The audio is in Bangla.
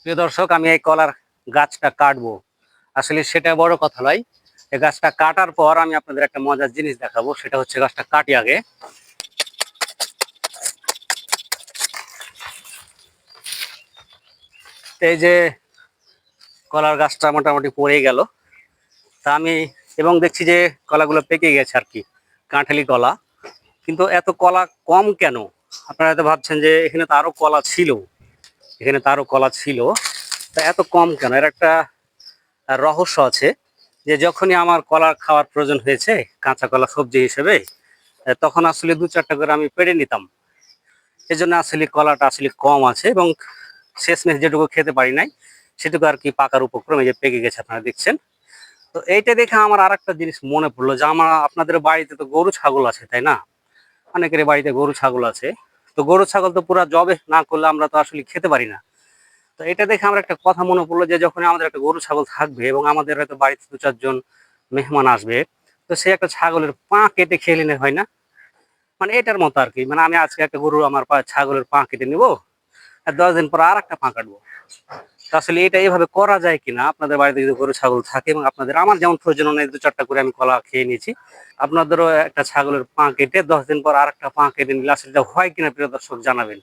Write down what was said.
প্রিয় দর্শক, আমি এই কলার গাছটা কাটবো। আসলে সেটা বড় কথা নয়। এই গাছটা কাটার পর আমি আপনাদের একটা মজার জিনিস দেখাবো। সেটা হচ্ছে গাছটা কাটি আগে। এই যে কলার গাছটা মোটামুটি পড়ে গেল। তা আমি এবং দেখছি যে কলাগুলো পেকে গেছে আর কি, কাঁঠালি কলা। কিন্তু এত কলা কম কেন? আপনারা হয়তো ভাবছেন যে এখানে তো আরো কলা ছিল, এখানে তো আরো কলা ছিল, তা এত কম কেন? এর একটা রহস্য আছে। যে যখনই আমার কলা খাওয়ার প্রয়োজন হয়েছে কাঁচা কলা সবজি হিসেবে, তখন আসলে দু চারটা করে আমি পেড়ে নিতাম। এই জন্য আসলে কলাটা আসলে কম আছে এবং শেষমেশ যেটুকু খেতে পারি নাই সেটুকু আর কি পাকার উপক্রমে যে পেকে গেছে আপনারা দেখছেন। তো এইটা দেখে আমার আর একটা জিনিস মনে পড়লো যে আপনাদের বাড়িতে তো গরু ছাগল আছে, তাই না? অনেকের বাড়িতে গরু ছাগল আছে। তো গরু ছাগল তো পুরা জবে না করলে আমরা তো আসলে খেতে পারি না। তো এটা দেখে আমার একটা কথা মনে পড়লো যে যখন আমাদের একটা গরু ছাগল থাকবে এবং আমাদের হয়তো বাড়িতে দু চারজন মেহমান আসবে, তো সে একটা ছাগলের পা কেটে খেয়ে নিলে হয় না? মানে এটার মতো আর কি। মানে আমি আজকে একটা গরু আমার ছাগলের পা কেটে নিবো, আর 10 দিন পর আর একটা পা কাটবো। তো আসলে এটা এইভাবে করা যায় কিনা? আপনাদের বাড়িতে যদি গরু ছাগল থাকে এবং আপনাদের আমার যেমন প্রয়োজন নেই, দু চারটা করে আমি কলা খেয়ে নিয়েছি, আপনাদেরও একটা ছাগলের পা কেটে 10 দিন পর আর একটা পা কেটে নিলে আসলে এটা হয় কিনা প্রিয় দর্শক জানাবেন।